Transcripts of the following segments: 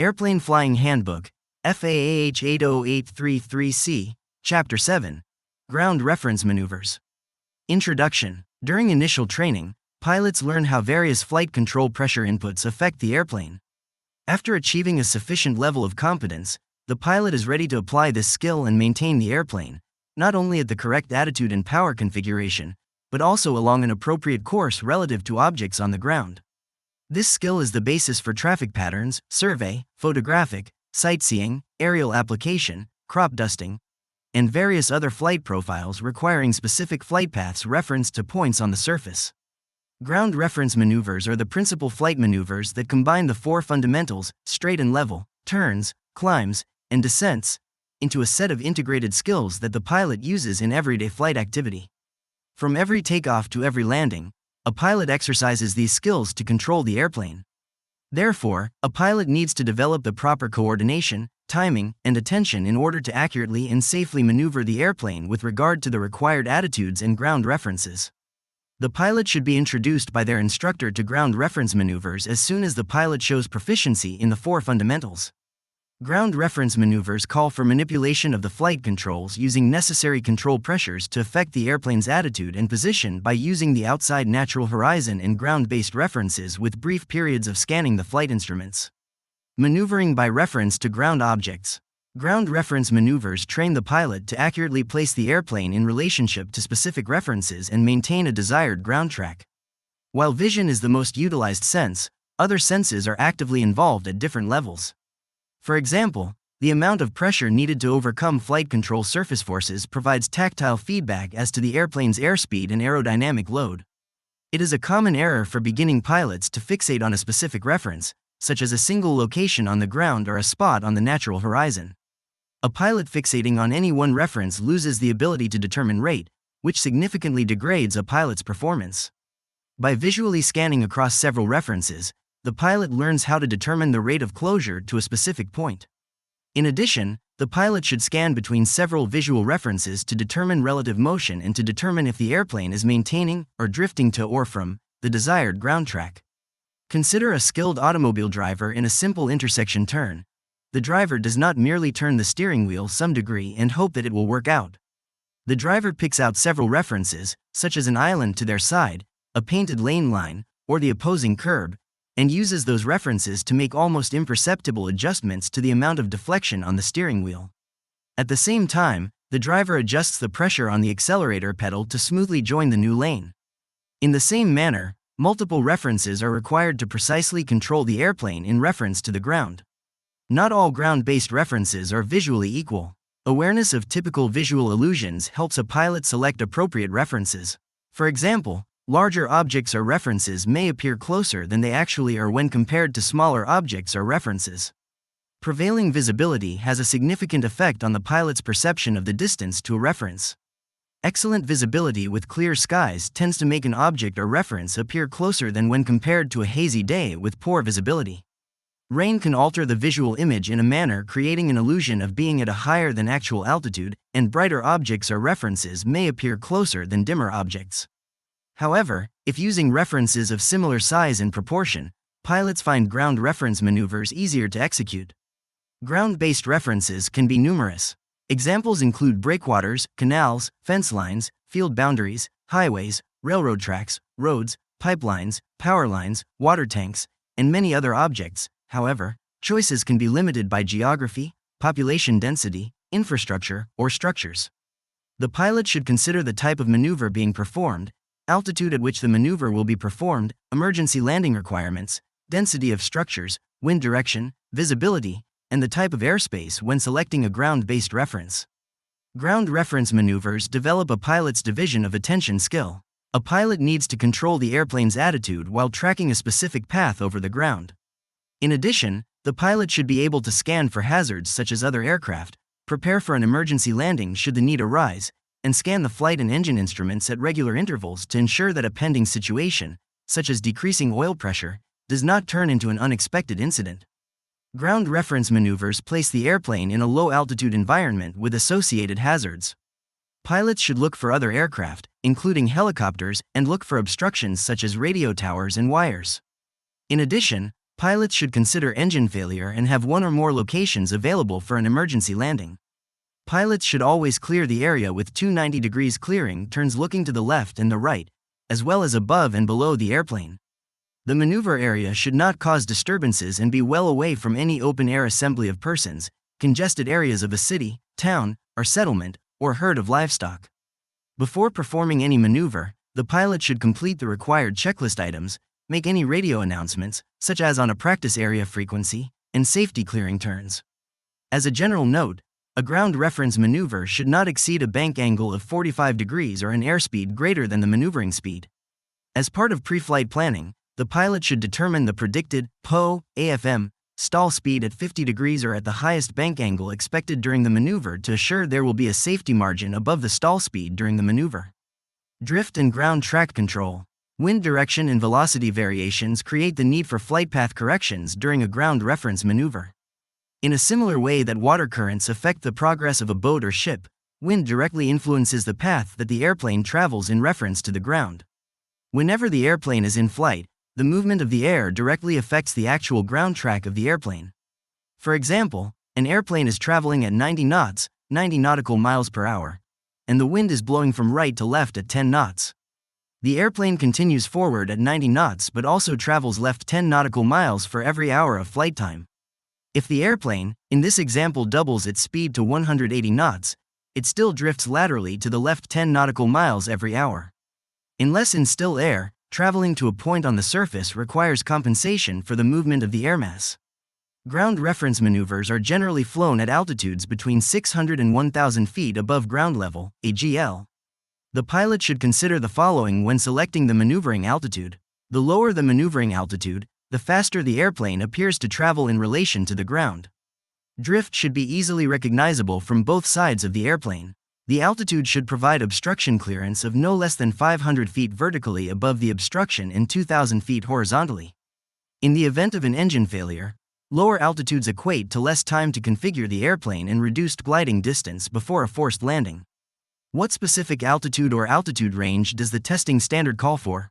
Airplane Flying Handbook, FAH 80833C, Chapter 7, Ground Reference Maneuvers. Introduction. During initial training, pilots learn how various flight control pressure inputs affect the airplane. After achieving a sufficient level of competence, the pilot is ready to apply this skill and maintain the airplane, not only at the correct attitude and power configuration, but also along an appropriate course relative to objects on the ground. This skill is the basis for traffic patterns, survey, photographic, sightseeing, aerial application, crop dusting, and various other flight profiles requiring specific flight paths referenced to points on the surface. Ground reference maneuvers are the principal flight maneuvers that combine the four fundamentals, straight and level, turns, climbs, and descents, into a set of integrated skills that the pilot uses in everyday flight activity. From every takeoff to every landing, a pilot exercises these skills to control the airplane. Therefore, a pilot needs to develop the proper coordination, timing, and attention in order to accurately and safely maneuver the airplane with regard to the required attitudes and ground references. The pilot should be introduced by their instructor to ground reference maneuvers as soon as the pilot shows proficiency in the four fundamentals. Ground reference maneuvers call for manipulation of the flight controls using necessary control pressures to affect the airplane's attitude and position by using the outside natural horizon and ground-based references with brief periods of scanning the flight instruments. Maneuvering by reference to ground objects. Ground reference maneuvers train the pilot to accurately place the airplane in relationship to specific references and maintain a desired ground track. While vision is the most utilized sense, other senses are actively involved at different levels. For example, the amount of pressure needed to overcome flight control surface forces provides tactile feedback as to the airplane's airspeed and aerodynamic load. It is a common error for beginning pilots to fixate on a specific reference, such as a single location on the ground or a spot on the natural horizon. A pilot fixating on any one reference loses the ability to determine rate, which significantly degrades a pilot's performance. By visually scanning across several references, the pilot learns how to determine the rate of closure to a specific point. In addition, the pilot should scan between several visual references to determine relative motion and to determine if the airplane is maintaining or drifting to or from the desired ground track. Consider a skilled automobile driver in a simple intersection turn. The driver does not merely turn the steering wheel some degree and hope that it will work out. The driver picks out several references, such as an island to their side, a painted lane line, or the opposing curb, and uses those references to make almost imperceptible adjustments to the amount of deflection on the steering wheel. At the same time, the driver adjusts the pressure on the accelerator pedal to smoothly join the new lane. In the same manner, multiple references are required to precisely control the airplane in reference to the ground. Not all ground-based references are visually equal. Awareness of typical visual illusions helps a pilot select appropriate references. For example, larger objects or references may appear closer than they actually are when compared to smaller objects or references. Prevailing visibility has a significant effect on the pilot's perception of the distance to a reference. Excellent visibility with clear skies tends to make an object or reference appear closer than when compared to a hazy day with poor visibility. Rain can alter the visual image in a manner creating an illusion of being at a higher than actual altitude, and brighter objects or references may appear closer than dimmer objects. However, if using references of similar size and proportion, pilots find ground reference maneuvers easier to execute. Ground-based references can be numerous. Examples include breakwaters, canals, fence lines, field boundaries, highways, railroad tracks, roads, pipelines, power lines, water tanks, and many other objects. However, choices can be limited by geography, population density, infrastructure, or structures. The pilot should consider the type of maneuver being performed, altitude at which the maneuver will be performed, emergency landing requirements, density of structures, wind direction, visibility, and the type of airspace when selecting a ground-based reference. Ground reference maneuvers develop a pilot's division of attention skill. A pilot needs to control the airplane's attitude while tracking a specific path over the ground. In addition, the pilot should be able to scan for hazards such as other aircraft, prepare for an emergency landing should the need arise, and scan the flight and engine instruments at regular intervals to ensure that a pending situation, such as decreasing oil pressure, does not turn into an unexpected incident. Ground reference maneuvers place the airplane in a low-altitude environment with associated hazards. Pilots should look for other aircraft, including helicopters, and look for obstructions such as radio towers and wires. In addition, Pilots should consider engine failure and have one or more locations available for an emergency landing. Pilots should always clear the area with 290 degrees clearing turns looking to the left and the right, as well as above and below the airplane. The maneuver area should not cause disturbances and be well away from any open-air assembly of persons, congested areas of a city, town, or settlement, or herd of livestock. Before performing any maneuver, the pilot should complete the required checklist items, make any radio announcements, such as on a practice area frequency, and safety clearing turns. As a general note, a ground reference maneuver should not exceed a bank angle of 45 degrees or an airspeed greater than the maneuvering speed. As part of pre-flight planning, the pilot should determine the predicted PO/AFM stall speed at 50 degrees or at the highest bank angle expected during the maneuver to assure there will be a safety margin above the stall speed during the maneuver. Drift and ground track control. Wind direction and velocity variations create the need for flight path corrections during a ground reference maneuver. In a similar way that water currents affect the progress of a boat or ship, wind directly influences the path that the airplane travels in reference to the ground. Whenever the airplane is in flight, the movement of the air directly affects the actual ground track of the airplane. For example, an airplane is traveling at 90 knots, 90 nautical miles per hour, and the wind is blowing from right to left at 10 knots. The airplane continues forward at 90 knots but also travels left 10 nautical miles for every hour of flight time. If the airplane, in this example, doubles its speed to 180 knots, it still drifts laterally to the left 10 nautical miles every hour. Unless in still air, traveling to a point on the surface requires compensation for the movement of the air mass. Ground reference maneuvers are generally flown at altitudes between 600 and 1,000 feet above ground level, AGL. The pilot should consider the following when selecting the maneuvering altitude. The lower the maneuvering altitude, the faster the airplane appears to travel in relation to the ground. Drift should be easily recognizable from both sides of the airplane. The altitude should provide obstruction clearance of no less than 500 feet vertically above the obstruction and 2,000 feet horizontally. In the event of an engine failure, lower altitudes equate to less time to configure the airplane and reduced gliding distance before a forced landing. What specific altitude or altitude range does the testing standard call for?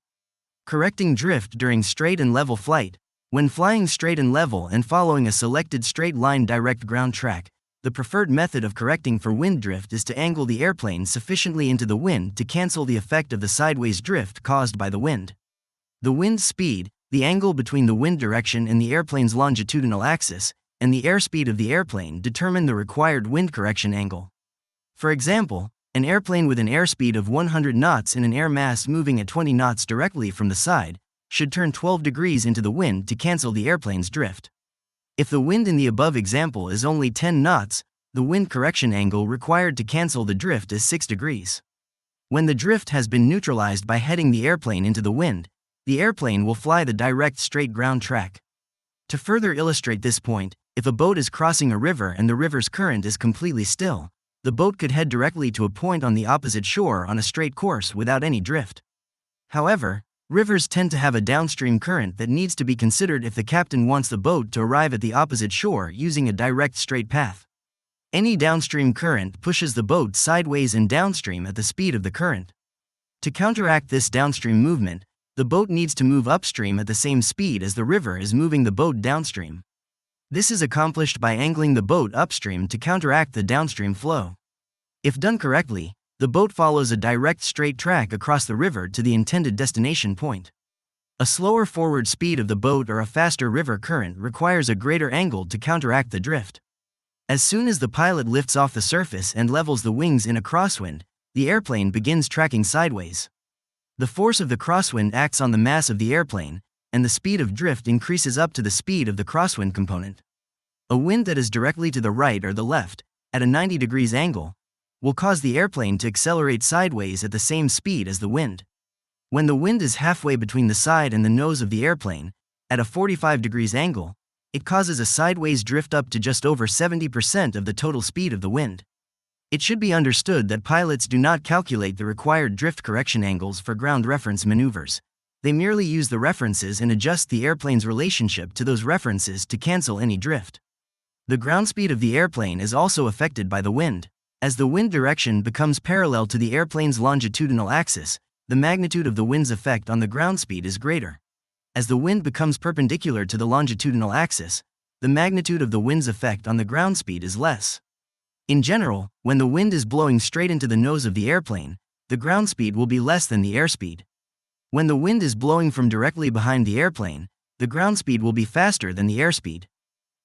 Correcting drift during straight and level flight. When flying straight and level and following a selected straight line direct ground track, the preferred method of correcting for wind drift is to angle the airplane sufficiently into the wind to cancel the effect of the sideways drift caused by the wind. The wind speed, the angle between the wind direction and the airplane's longitudinal axis, and the airspeed of the airplane determine the required wind correction angle. For example, an airplane with an airspeed of 100 knots and an air mass moving at 20 knots directly from the side should turn 12 degrees into the wind to cancel the airplane's drift. If the wind in the above example is only 10 knots, the wind correction angle required to cancel the drift is 6 degrees. When the drift has been neutralized by heading the airplane into the wind, the airplane will fly the direct straight ground track. To further illustrate this point, if a boat is crossing a river and the river's current is completely still, the boat could head directly to a point on the opposite shore on a straight course without any drift. However, rivers tend to have a downstream current that needs to be considered if the captain wants the boat to arrive at the opposite shore using a direct straight path. Any downstream current pushes the boat sideways and downstream at the speed of the current. To counteract this downstream movement, the boat needs to move upstream at the same speed as the river is moving the boat downstream. This is accomplished by angling the boat upstream to counteract the downstream flow. If done correctly, the boat follows a direct straight track across the river to the intended destination point. A slower forward speed of the boat or a faster river current requires a greater angle to counteract the drift. As soon as the pilot lifts off the surface and levels the wings in a crosswind, the airplane begins tracking sideways. The force of the crosswind acts on the mass of the airplane, and the speed of drift increases up to the speed of the crosswind component. A wind that is directly to the right or the left, at a 90 degrees angle, will cause the airplane to accelerate sideways at the same speed as the wind. When the wind is halfway between the side and the nose of the airplane, at a 45 degrees angle, it causes a sideways drift up to just over 70% of the total speed of the wind. It should be understood that pilots do not calculate the required drift correction angles for ground reference maneuvers. They merely use the references and adjust the airplane's relationship to those references to cancel any drift. The ground speed of the airplane is also affected by the wind. As the wind direction becomes parallel to the airplane's longitudinal axis, the magnitude of the wind's effect on the ground speed is greater. as the wind becomes perpendicular to the longitudinal axis, the magnitude of the wind's effect on the ground speed is less. In general, when the wind is blowing straight into the nose of the airplane, the ground speed will be less than the airspeed. When the wind is blowing from directly behind the airplane, the ground speed will be faster than the airspeed.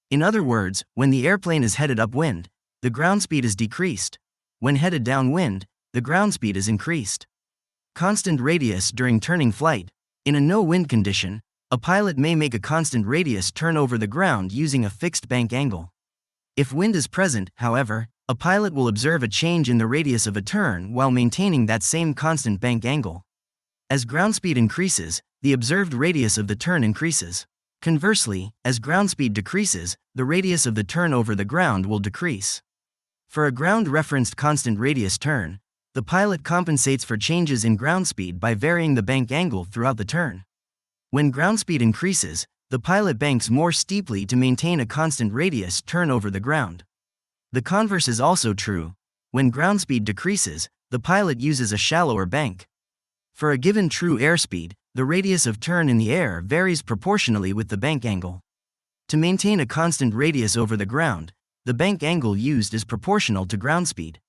In other words, when the airplane is headed upwind, the ground speed is decreased. When headed downwind, the ground speed is increased. Constant radius during turning flight. In a no-wind condition, a pilot may make a constant radius turn over the ground using a fixed bank angle. If wind is present, however, a pilot will observe a change in the radius of a turn while maintaining that same constant bank angle. As ground speed increases, the observed radius of the turn increases. Conversely, as ground speed decreases, the radius of the turn over the ground will decrease. For a ground-referenced constant radius turn, the pilot compensates for changes in ground speed by varying the bank angle throughout the turn. When ground speed increases, the pilot banks more steeply to maintain a constant radius turn over the ground. The converse is also true. When ground speed decreases, the pilot uses a shallower bank. For a given true airspeed, the radius of turn in the air varies proportionally with the bank angle. To maintain a constant radius over the ground, the bank angle used is proportional to ground speed.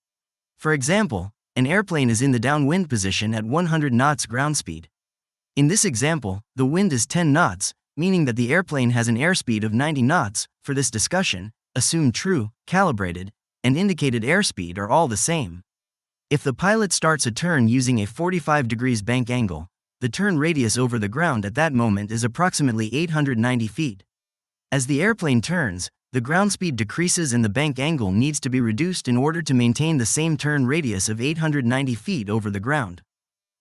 For example, an airplane is in the downwind position at 100 knots ground speed. In this example, the wind is 10 knots, meaning that the airplane has an airspeed of 90 knots. For this discussion, assume true, calibrated, and indicated airspeed are all the same. If the pilot starts a turn using a 45 degrees bank angle, the turn radius over the ground at that moment is approximately 890 feet. As the airplane turns, the ground speed decreases and the bank angle needs to be reduced in order to maintain the same turn radius of 890 feet over the ground.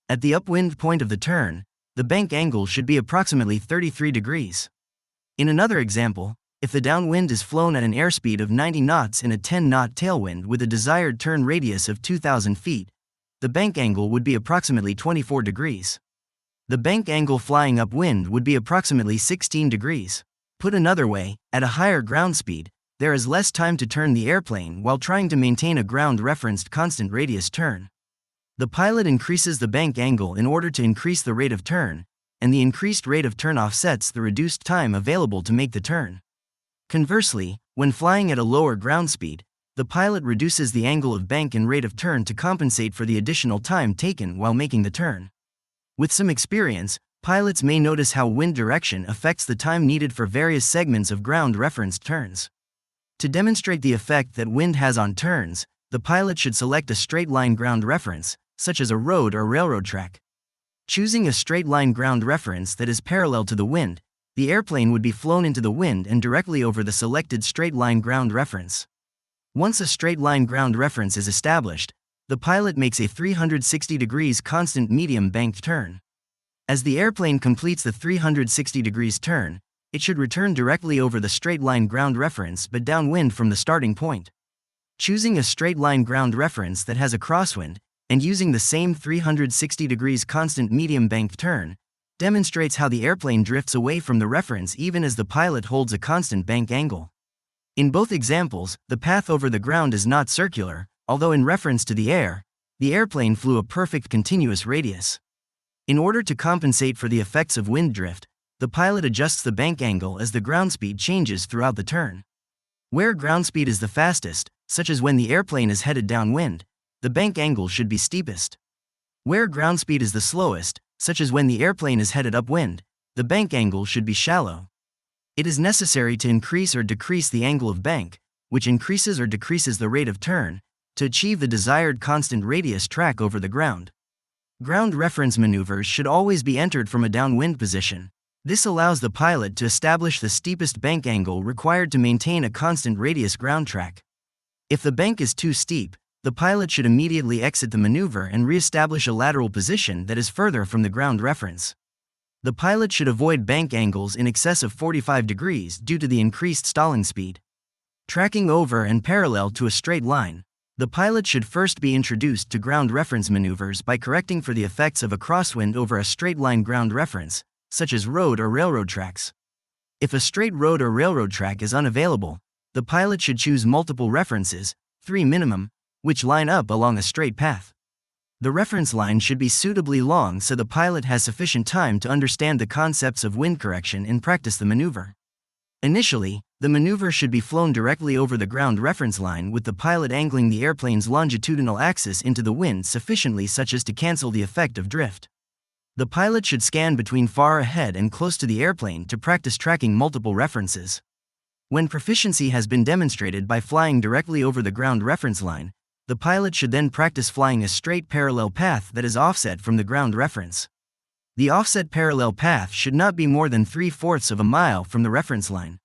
At the upwind point of the turn, the bank angle should be approximately 33 degrees. In another example, if the downwind is flown at an airspeed of 90 knots in a 10-knot tailwind with a desired turn radius of 2,000 feet, the bank angle would be approximately 24 degrees. The bank angle flying upwind would be approximately 16 degrees. Put another way, at a higher ground speed, there is less time to turn the airplane while trying to maintain a ground-referenced constant radius turn. The pilot increases the bank angle in order to increase the rate of turn, and the increased rate of turn offsets the reduced time available to make the turn. Conversely, when flying at a lower ground speed, the pilot reduces the angle of bank and rate of turn to compensate for the additional time taken while making the turn. With some experience, pilots may notice how wind direction affects the time needed for various segments of ground-referenced turns. To demonstrate the effect that wind has on turns, the pilot should select a straight-line ground reference, such as a road or railroad track. Choosing a straight-line ground reference that is parallel to the wind, the airplane would be flown into the wind and directly over the selected straight-line ground reference. Once a straight-line ground reference is established, the pilot makes a 360 degrees constant medium banked turn. As the airplane completes the 360 degrees turn, it should return directly over the straight-line ground reference but downwind from the starting point. Choosing a straight-line ground reference that has a crosswind, and using the same 360 degrees constant medium banked turn, demonstrates how the airplane drifts away from the reference even as the pilot holds a constant bank angle. In both examples, the path over the ground is not circular, although in reference to the airplane flew a perfect continuous radius. In order to compensate for the effects of wind drift, the pilot adjusts the bank angle as the ground speed changes throughout the turn. Where ground speed is the fastest, such as when the airplane is headed downwind, the bank angle should be steepest. Where ground speed is the slowest, such as when the airplane is headed upwind, the bank angle should be shallow. It is necessary to increase or decrease the angle of bank, which increases or decreases the rate of turn, to achieve the desired constant radius track over the ground. Ground reference maneuvers should always be entered from a downwind position. This allows the pilot to establish the steepest bank angle required to maintain a constant radius ground track. If the bank is too steep, the pilot should immediately exit the maneuver and re-establish a lateral position that is further from the ground reference. The pilot should avoid bank angles in excess of 45 degrees due to the increased stalling speed. Tracking over and parallel to a straight line, the pilot should first be introduced to ground reference maneuvers by correcting for the effects of a crosswind over a straight-line ground reference, such as road or railroad tracks. If a straight road or railroad track is unavailable, the pilot should choose multiple references, 3 minimum, which line up along a straight path. The reference line should be suitably long so the pilot has sufficient time to understand the concepts of wind correction and practice the maneuver. Initially, the maneuver should be flown directly over the ground reference line with the pilot angling the airplane's longitudinal axis into the wind sufficiently such as to cancel the effect of drift. The pilot should scan between far ahead and close to the airplane to practice tracking multiple references. When proficiency has been demonstrated by flying directly over the ground reference line, the pilot should then practice flying a straight parallel path that is offset from the ground reference. The offset parallel path should not be more than 3/4 of a mile from the reference line.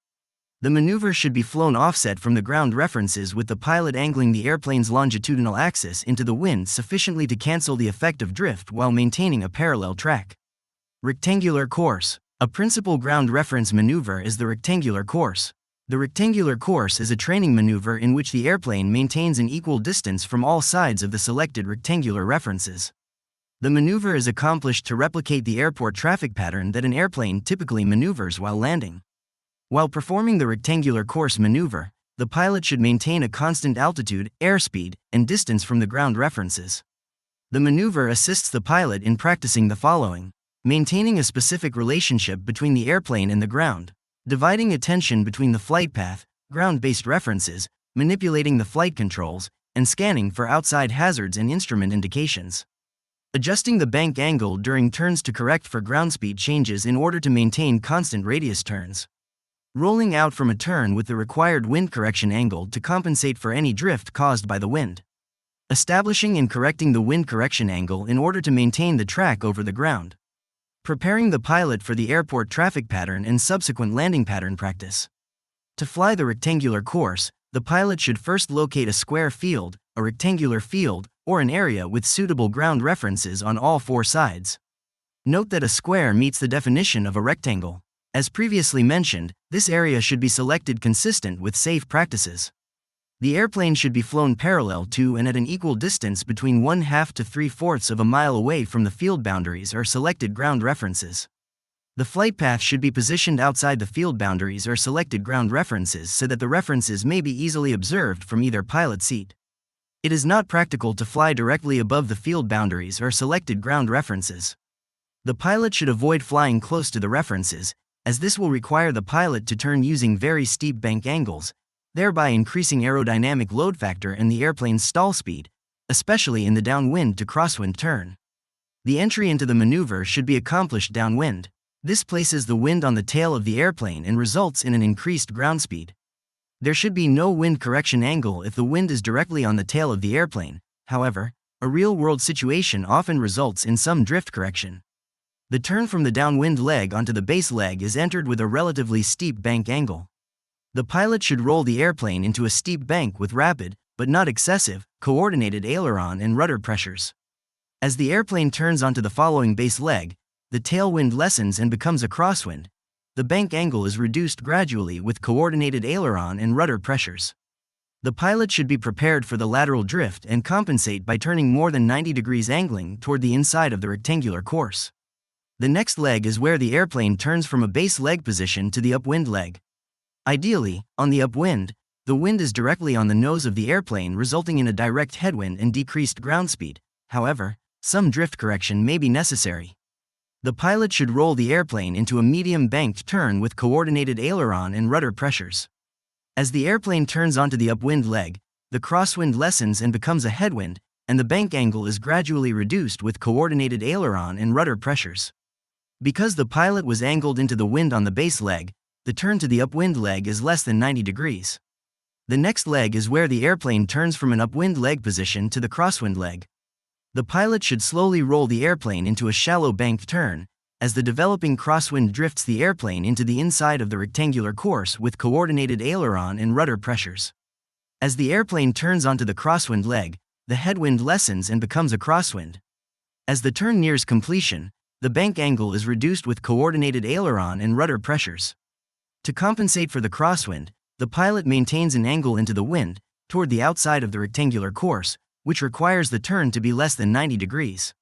The maneuver should be flown offset from the ground references with the pilot angling the airplane's longitudinal axis into the wind sufficiently to cancel the effect of drift while maintaining a parallel track. Rectangular course. A principal ground reference maneuver is the rectangular course. The rectangular course is a training maneuver in which the airplane maintains an equal distance from all sides of the selected rectangular references. The maneuver is accomplished to replicate the airport traffic pattern that an airplane typically maneuvers while landing. While performing the rectangular course maneuver, the pilot should maintain a constant altitude, airspeed, and distance from the ground references. The maneuver assists the pilot in practicing the following: maintaining a specific relationship between the airplane and the ground, dividing attention between the flight path, ground-based references, manipulating the flight controls, and scanning for outside hazards and instrument indications. Adjusting the bank angle during turns to correct for ground speed changes in order to maintain constant radius turns. Rolling out from a turn with the required wind correction angle to compensate for any drift caused by the wind. Establishing and correcting the wind correction angle in order to maintain the track over the ground. Preparing the pilot for the airport traffic pattern and subsequent landing pattern practice. To fly the rectangular course, the pilot should first locate a square field, a rectangular field, or an area with suitable ground references on all four sides. Note that a square meets the definition of a rectangle. As previously mentioned, this area should be selected consistent with safe practices. The airplane should be flown parallel to and at an equal distance between 1/2 to 3/4 of a mile away from the field boundaries or selected ground references. The flight path should be positioned outside the field boundaries or selected ground references so that the references may be easily observed from either pilot seat. It is not practical to fly directly above the field boundaries or selected ground references. The pilot should avoid flying close to the references, as this will require the pilot to turn using very steep bank angles, thereby increasing aerodynamic load factor and the airplane's stall speed, especially in the downwind to crosswind turn. The entry into the maneuver should be accomplished downwind. This places the wind on the tail of the airplane and results in an increased ground speed. There should be no wind correction angle if the wind is directly on the tail of the airplane. However, a real-world situation often results in some drift correction. The turn from the downwind leg onto the base leg is entered with a relatively steep bank angle. The pilot should roll the airplane into a steep bank with rapid, but not excessive, coordinated aileron and rudder pressures. As the airplane turns onto the following base leg, the tailwind lessens and becomes a crosswind. The bank angle is reduced gradually with coordinated aileron and rudder pressures. The pilot should be prepared for the lateral drift and compensate by turning more than 90 degrees angling toward the inside of the rectangular course. The next leg is where the airplane turns from a base leg position to the upwind leg. Ideally, on the upwind, the wind is directly on the nose of the airplane, resulting in a direct headwind and decreased ground speed. However, some drift correction may be necessary. The pilot should roll the airplane into a medium banked turn with coordinated aileron and rudder pressures. As the airplane turns onto the upwind leg, the crosswind lessens and becomes a headwind, and the bank angle is gradually reduced with coordinated aileron and rudder pressures. Because the pilot was angled into the wind on the base leg, the turn to the upwind leg is less than 90 degrees. The next leg is where the airplane turns from an upwind leg position to the crosswind leg. The pilot should slowly roll the airplane into a shallow banked turn, as the developing crosswind drifts the airplane into the inside of the rectangular course with coordinated aileron and rudder pressures. As the airplane turns onto the crosswind leg, the headwind lessens and becomes a crosswind. As the turn nears completion, the bank angle is reduced with coordinated aileron and rudder pressures. To compensate for the crosswind, the pilot maintains an angle into the wind, toward the outside of the rectangular course, which requires the turn to be less than 90 degrees.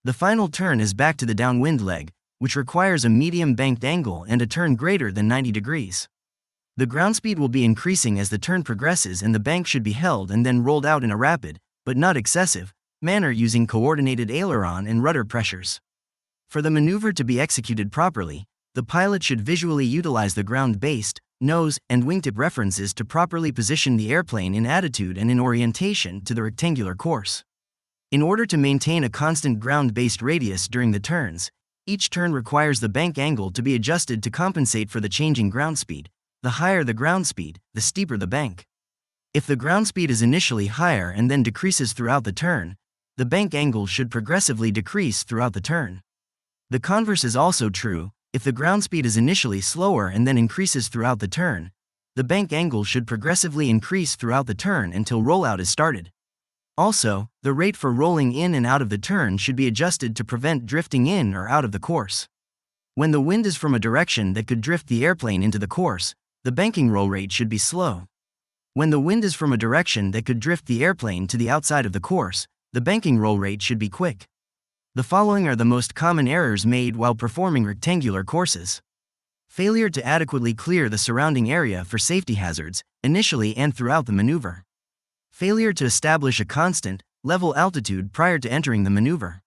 The final turn is back to the downwind leg, which requires a medium banked angle and a turn greater than 90 degrees. The ground speed will be increasing as the turn progresses and the bank should be held and then rolled out in a rapid, but not excessive, manner using coordinated aileron and rudder pressures. For the maneuver to be executed properly, the pilot should visually utilize the ground-based, nose, and wingtip references to properly position the airplane in attitude and in orientation to the rectangular course. In order to maintain a constant ground-based radius during the turns, each turn requires the bank angle to be adjusted to compensate for the changing ground speed. The higher the ground speed, the steeper the bank. If the ground speed is initially higher and then decreases throughout the turn, the bank angle should progressively decrease throughout the turn. The converse is also true. If the ground speed is initially slower and then increases throughout the turn, the bank angle should progressively increase throughout the turn until rollout is started. Also, the rate for rolling in and out of the turn should be adjusted to prevent drifting in or out of the course. When the wind is from a direction that could drift the airplane into the course, the banking roll rate should be slow. When the wind is from a direction that could drift the airplane to the outside of the course, the banking roll rate should be quick. The following are the most common errors made while performing rectangular courses. Failure to adequately clear the surrounding area for safety hazards, initially and throughout the maneuver. Failure to establish a constant, level altitude prior to entering the maneuver.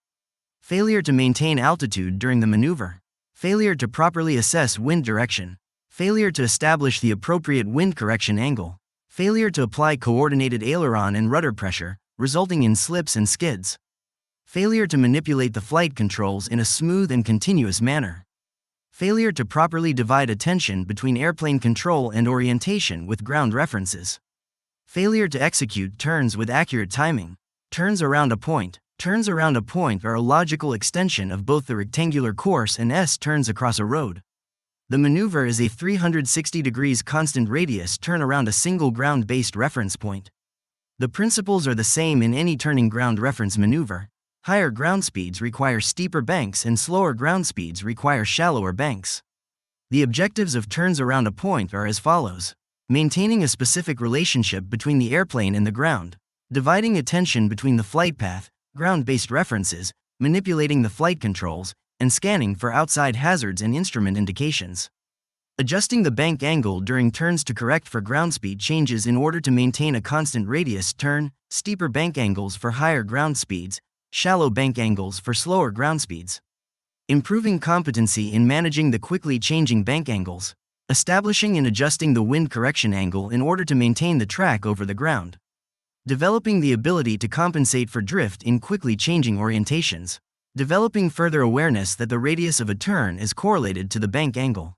Failure to maintain altitude during the maneuver. Failure to properly assess wind direction. Failure to establish the appropriate wind correction angle. Failure to apply coordinated aileron and rudder pressure, resulting in slips and skids. Failure to manipulate the flight controls in a smooth and continuous manner. Failure to properly divide attention between airplane control and orientation with ground references. Failure to execute turns with accurate timing. Turns around a point. Turns around a point are a logical extension of both the rectangular course and S-turns across a road. The maneuver is a 360 degrees constant radius turn around a single ground-based reference point. The principles are the same in any turning ground reference maneuver. Higher ground speeds require steeper banks and slower ground speeds require shallower banks. The objectives of turns around a point are as follows: maintaining a specific relationship between the airplane and the ground, dividing attention between the flight path, ground-based references, manipulating the flight controls, and scanning for outside hazards and instrument indications. Adjusting the bank angle during turns to correct for ground speed changes in order to maintain a constant radius turn, steeper bank angles for higher ground speeds, shallow bank angles for slower ground speeds. Improving competency in managing the quickly changing bank angles. Establishing and adjusting the wind correction angle in order to maintain the track over the ground. Developing the ability to compensate for drift in quickly changing orientations. Developing further awareness that the radius of a turn is correlated to the bank angle.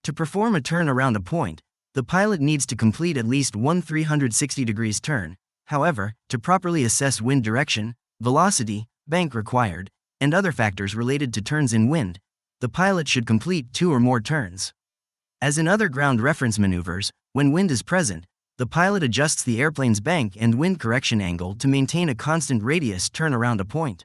To perform a turn around a point, the pilot needs to complete at least one 360 degrees turn. However, to properly assess wind direction, velocity, bank required, and other factors related to turns in wind, the pilot should complete 2 or more turns. As in other ground reference maneuvers, when wind is present, the pilot adjusts the airplane's bank and wind correction angle to maintain a constant radius turn around a point.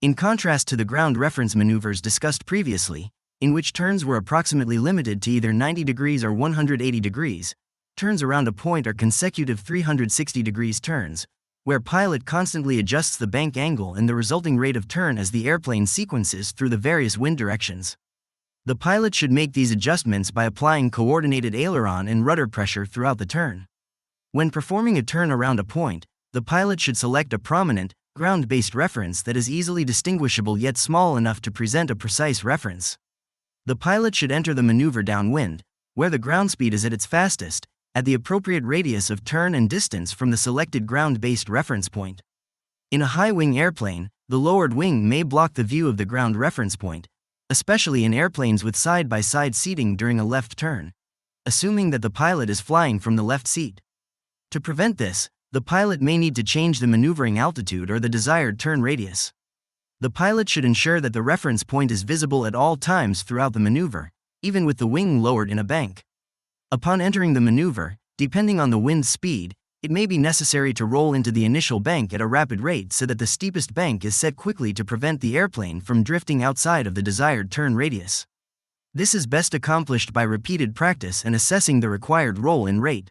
In contrast to the ground reference maneuvers discussed previously, in which turns were approximately limited to either 90 degrees or 180 degrees, turns around a point are consecutive 360 degrees turns, where pilot constantly adjusts the bank angle and the resulting rate of turn as the airplane sequences through the various wind directions. The pilot should make these adjustments by applying coordinated aileron and rudder pressure throughout the turn. When performing a turn around a point, the pilot should select a prominent, ground-based reference that is easily distinguishable yet small enough to present a precise reference. The pilot should enter the maneuver downwind, where the ground speed is at its fastest, at the appropriate radius of turn and distance from the selected ground-based reference point. In a high-wing airplane, the lowered wing may block the view of the ground reference point, especially in airplanes with side-by-side seating during a left turn, assuming that the pilot is flying from the left seat. To prevent this, the pilot may need to change the maneuvering altitude or the desired turn radius. The pilot should ensure that the reference point is visible at all times throughout the maneuver, even with the wing lowered in a bank. Upon entering the maneuver, depending on the wind speed, it may be necessary to roll into the initial bank at a rapid rate so that the steepest bank is set quickly to prevent the airplane from drifting outside of the desired turn radius. This is best accomplished by repeated practice and assessing the required roll in rate.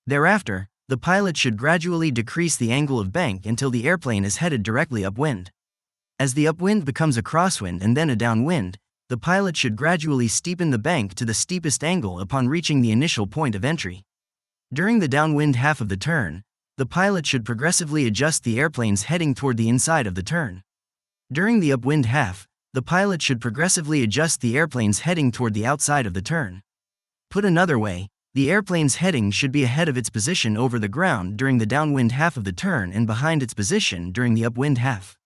Thereafter, the pilot should gradually decrease the angle of bank until the airplane is headed directly upwind. As the upwind becomes a crosswind and then a downwind, the pilot should gradually steepen the bank to the steepest angle upon reaching the initial point of entry. During the downwind half of the turn, the pilot should progressively adjust the airplane's heading toward the inside of the turn. During the upwind half, the pilot should progressively adjust the airplane's heading toward the outside of the turn. Put another way, the airplane's heading should be ahead of its position over the ground during the downwind half of the turn and behind its position during the upwind half.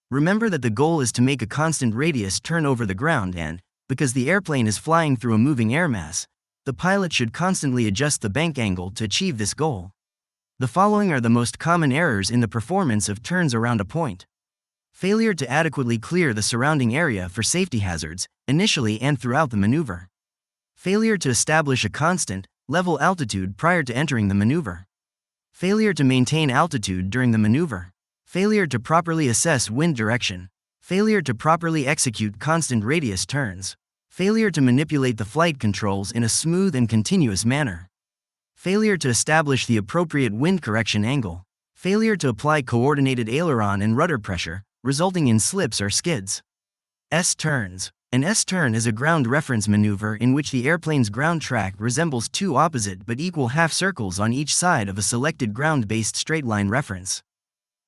Remember that the goal is to make a constant radius turn over the ground and, because the airplane is flying through a moving air mass, the pilot should constantly adjust the bank angle to achieve this goal. The following are the most common errors in the performance of turns around a point. Failure to adequately clear the surrounding area for safety hazards, initially and throughout the maneuver. Failure to establish a constant, level altitude prior to entering the maneuver. Failure to maintain altitude during the maneuver. Failure to properly assess wind direction. Failure to properly execute constant radius turns. Failure to manipulate the flight controls in a smooth and continuous manner. Failure to establish the appropriate wind correction angle. Failure to apply coordinated aileron and rudder pressure, resulting in slips or skids. S-turns. An S-turn is a ground reference maneuver in which the airplane's ground track resembles two opposite but equal half circles on each side of a selected ground-based straight-line reference.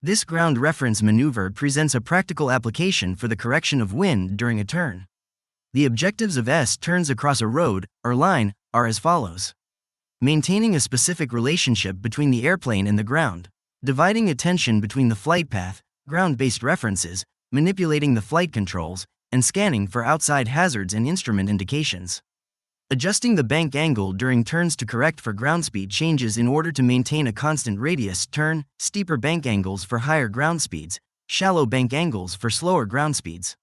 This ground reference maneuver presents a practical application for the correction of wind during a turn. The objectives of S-turns across a road, or line, are as follows. Maintaining a specific relationship between the airplane and the ground, dividing attention between the flight path, ground-based references, manipulating the flight controls, and scanning for outside hazards and instrument indications. Adjusting the bank angle during turns to correct for ground speed changes in order to maintain a constant radius turn, steeper bank angles for higher ground speeds, shallow bank angles for slower ground speeds.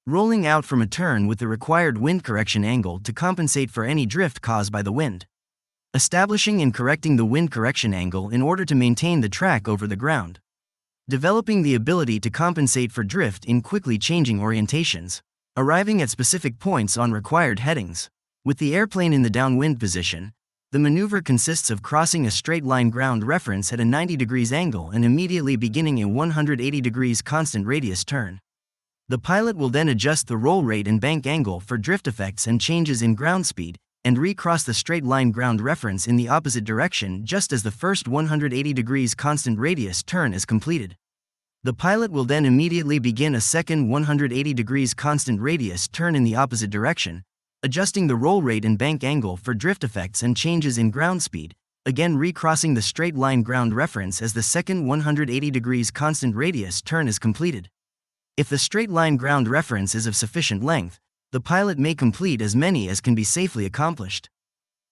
Rolling out from a turn with the required wind correction angle to compensate for any drift caused by the wind. Establishing and correcting the wind correction angle in order to maintain the track over the ground. Developing the ability to compensate for drift in quickly changing orientations. Arriving at specific points on required headings. With the airplane in the downwind position, the maneuver consists of crossing a straight-line ground reference at a 90 degrees angle and immediately beginning a 180 degrees constant radius turn. The pilot will then adjust the roll rate and bank angle for drift effects and changes in ground speed, and recross the straight-line ground reference in the opposite direction just as the first 180 degrees constant radius turn is completed. The pilot will then immediately begin a second 180 degrees constant radius turn in the opposite direction, adjusting the roll rate and bank angle for drift effects and changes in ground speed, again recrossing the straight-line ground reference as the second 180 degrees constant radius turn is completed. If the straight-line ground reference is of sufficient length, the pilot may complete as many as can be safely accomplished.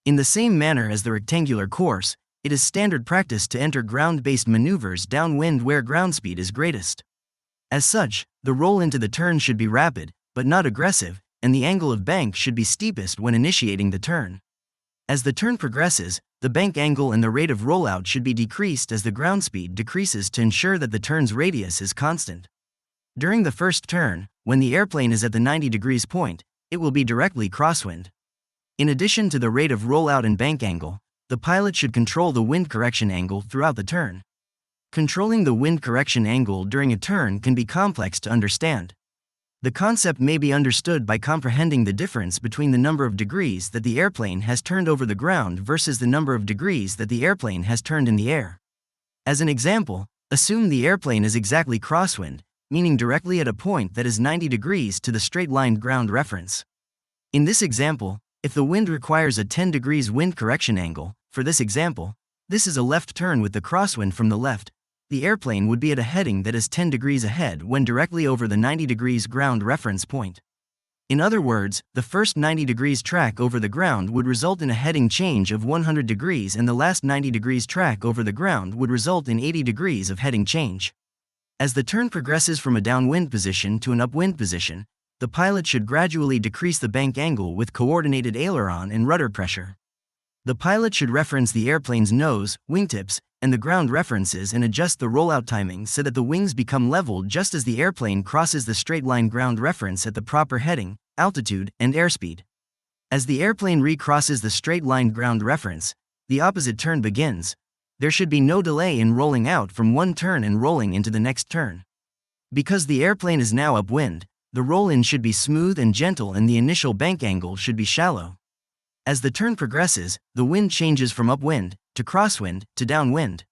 In the same manner as the rectangular course, it is standard practice to enter ground-based maneuvers downwind where ground speed is greatest. As such, the roll into the turn should be rapid, but not aggressive, and the angle of bank should be steepest when initiating the turn. As the turn progresses, the bank angle and the rate of rollout should be decreased as the ground speed decreases to ensure that the turn's radius is constant. During the first turn, when the airplane is at the 90 degrees point, it will be directly crosswind. In addition to the rate of rollout and bank angle, the pilot should control the wind correction angle throughout the turn. Controlling the wind correction angle during a turn can be complex to understand. The concept may be understood by comprehending the difference between the number of degrees that the airplane has turned over the ground versus the number of degrees that the airplane has turned in the air. As an example, assume the airplane is exactly crosswind, meaning directly at a point that is 90 degrees to the straight-line ground reference. In this example, if the wind requires a 10 degrees wind correction angle, for this example, this is a left turn with the crosswind from the left, the airplane would be at a heading that is 10 degrees ahead when directly over the 90 degrees ground reference point. In other words, the first 90 degrees track over the ground would result in a heading change of 100 degrees and the last 90 degrees track over the ground would result in 80 degrees of heading change. As the turn progresses from a downwind position to an upwind position, the pilot should gradually decrease the bank angle with coordinated aileron and rudder pressure. The pilot should reference the airplane's nose, wingtips, and the ground references and adjust the rollout timing so that the wings become level just as the airplane crosses the straight-line ground reference at the proper heading, altitude, and airspeed. As the airplane recrosses the straight-line ground reference, the opposite turn begins. There should be no delay in rolling out from one turn and rolling into the next turn. Because the airplane is now upwind, the roll-in should be smooth and gentle and the initial bank angle should be shallow. As the turn progresses, the wind changes from upwind to crosswind to downwind.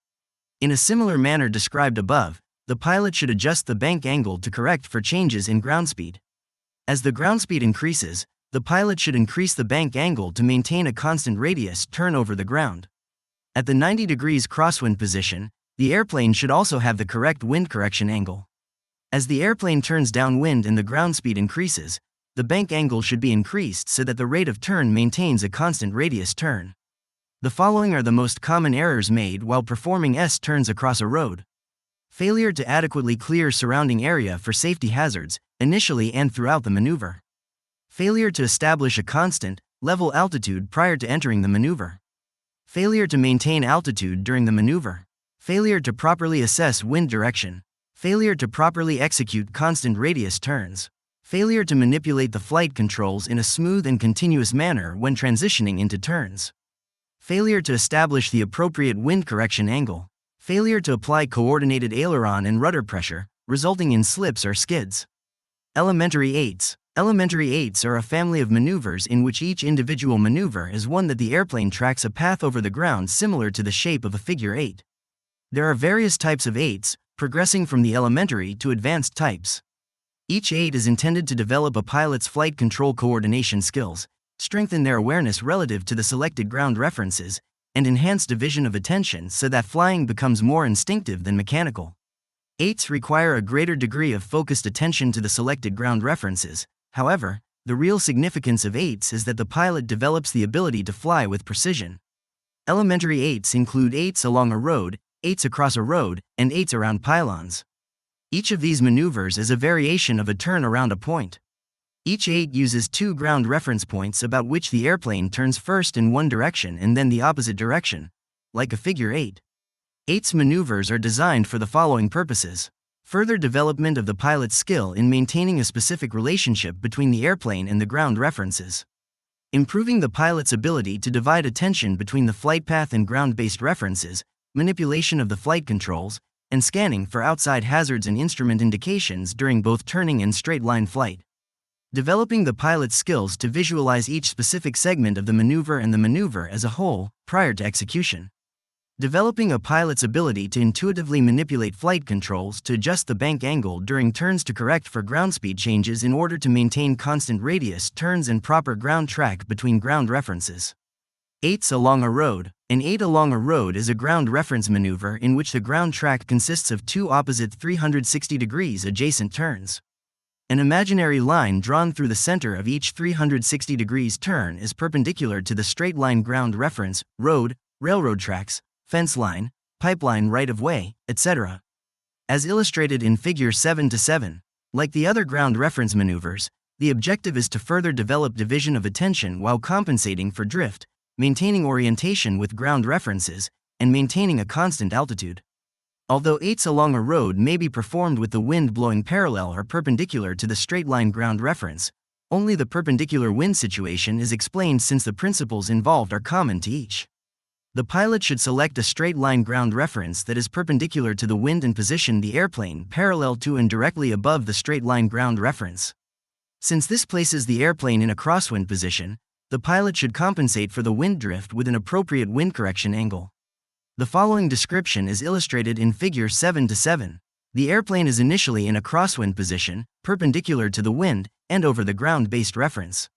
In a similar manner described above, the pilot should adjust the bank angle to correct for changes in ground speed. As the ground speed increases, the pilot should increase the bank angle to maintain a constant radius turn over the ground. At the 90 degrees crosswind position, the airplane should also have the correct wind correction angle. As the airplane turns downwind and the ground speed increases, the bank angle should be increased so that the rate of turn maintains a constant radius turn. The following are the most common errors made while performing S-turns across a road. Failure to adequately clear surrounding area for safety hazards, initially and throughout the maneuver. Failure to establish a constant, level altitude prior to entering the maneuver. Failure to maintain altitude during the maneuver. Failure to properly assess wind direction. Failure to properly execute constant radius turns. Failure to manipulate the flight controls in a smooth and continuous manner when transitioning into turns. Failure to establish the appropriate wind correction angle. Failure to apply coordinated aileron and rudder pressure, resulting in slips or skids. Elementary eights. Elementary eights are a family of maneuvers in which each individual maneuver is one that the airplane tracks a path over the ground similar to the shape of a figure eight. There are various types of eights, progressing from the elementary to advanced types. Each eight is intended to develop a pilot's flight control coordination skills, strengthen their awareness relative to the selected ground references, and enhance division of attention so that flying becomes more instinctive than mechanical. Eights require a greater degree of focused attention to the selected ground references. However, the real significance of eights is that the pilot develops the ability to fly with precision. Elementary eights include eights along a road, eights across a road, and eights around pylons. Each of these maneuvers is a variation of a turn around a point. Each eight uses two ground reference points about which the airplane turns first in one direction and then the opposite direction, like a figure eight. Eights maneuvers are designed for the following purposes. Further development of the pilot's skill in maintaining a specific relationship between the airplane and the ground references. Improving the pilot's ability to divide attention between the flight path and ground-based references, manipulation of the flight controls, and scanning for outside hazards and instrument indications during both turning and straight-line flight. Developing the pilot's skills to visualize each specific segment of the maneuver and the maneuver as a whole, prior to execution. Developing a pilot's ability to intuitively manipulate flight controls to adjust the bank angle during turns to correct for ground speed changes in order to maintain constant radius turns and proper ground track between ground references. Eights along a road. An eight along a road is a ground reference maneuver in which the ground track consists of two opposite 360 degrees adjacent turns. An imaginary line drawn through the center of each 360 degrees turn is perpendicular to the straight line ground reference, road, railroad tracks, fence line, pipeline right-of-way, etc. As illustrated in Figure 7-7, like the other ground reference maneuvers, the objective is to further develop division of attention while compensating for drift, maintaining orientation with ground references, and maintaining a constant altitude. Although eights along a road may be performed with the wind blowing parallel or perpendicular to the straight-line ground reference, only the perpendicular wind situation is explained since the principles involved are common to each. The pilot should select a straight-line ground reference that is perpendicular to the wind and position the airplane parallel to and directly above the straight-line ground reference. Since this places the airplane in a crosswind position, the pilot should compensate for the wind drift with an appropriate wind correction angle. The following description is illustrated in Figure 7-7. The airplane is initially in a crosswind position, perpendicular to the wind, and over the ground-based reference.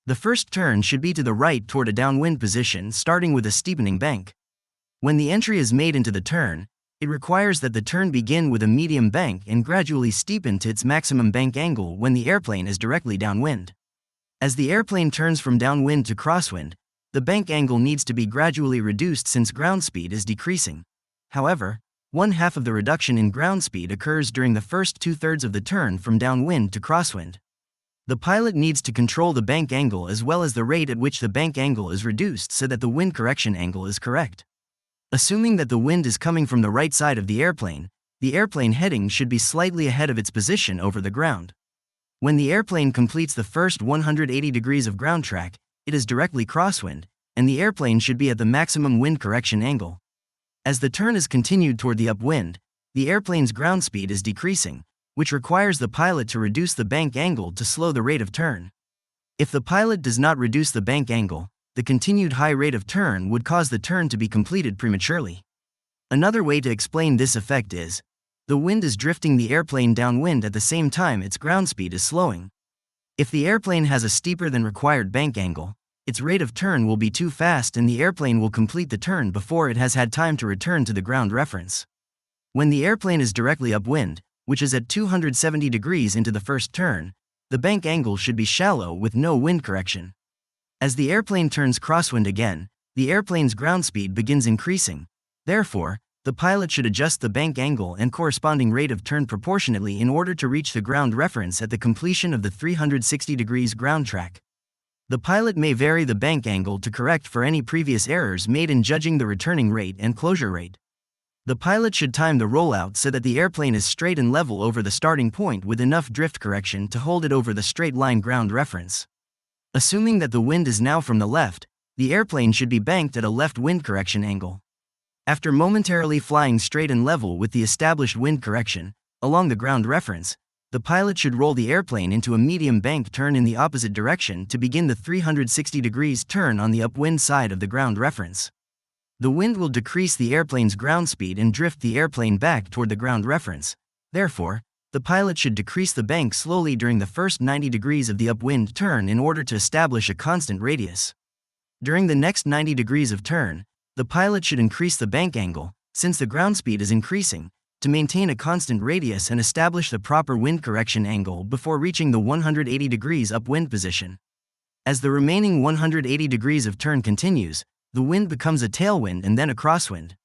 The first turn should be to the right toward a downwind position starting with a steepening bank. When the entry is made into the turn, it requires that the turn begin with a medium bank and gradually steepen to its maximum bank angle when the airplane is directly downwind. As the airplane turns from downwind to crosswind, the bank angle needs to be gradually reduced since ground speed is decreasing. However, 1/2 of the reduction in ground speed occurs during the first 2/3 of the turn from downwind to crosswind. The pilot needs to control the bank angle as well as the rate at which the bank angle is reduced so that the wind correction angle is correct. Assuming that the wind is coming from the right side of the airplane heading should be slightly ahead of its position over the ground. When the airplane completes the first 180 degrees of ground track, it is directly crosswind, and the airplane should be at the maximum wind correction angle. As the turn is continued toward the upwind, the airplane's ground speed is decreasing, which requires the pilot to reduce the bank angle to slow the rate of turn. If the pilot does not reduce the bank angle, the continued high rate of turn would cause the turn to be completed prematurely. Another way to explain this effect is, the wind is drifting the airplane downwind at the same time its ground speed is slowing. If the airplane has a steeper than required bank angle, its rate of turn will be too fast and the airplane will complete the turn before it has had time to return to the ground reference. When the airplane is directly upwind, which is at 270 degrees into the first turn, the bank angle should be shallow with no wind correction. As the airplane turns crosswind again, the airplane's ground speed begins increasing. Therefore, the pilot should adjust the bank angle and corresponding rate of turn proportionately in order to reach the ground reference at the completion of the 360 degrees ground track. The pilot may vary the bank angle to correct for any previous errors made in judging the returning rate and closure rate. The pilot should time the rollout so that the airplane is straight and level over the starting point with enough drift correction to hold it over the straight line ground reference. Assuming that the wind is now from the left, the airplane should be banked at a left wind correction angle. After momentarily flying straight and level with the established wind correction, along the ground reference, the pilot should roll the airplane into a medium bank turn in the opposite direction to begin the 360 degrees turn on the upwind side of the ground reference. The wind will decrease the airplane's ground speed and drift the airplane back toward the ground reference. Therefore, the pilot should decrease the bank slowly during the first 90 degrees of the upwind turn in order to establish a constant radius. During the next 90 degrees of turn, the pilot should increase the bank angle, since the ground speed is increasing, to maintain a constant radius and establish the proper wind correction angle before reaching the 180 degrees upwind position. As the remaining 180 degrees of turn continues, the wind becomes a tailwind and then a crosswind.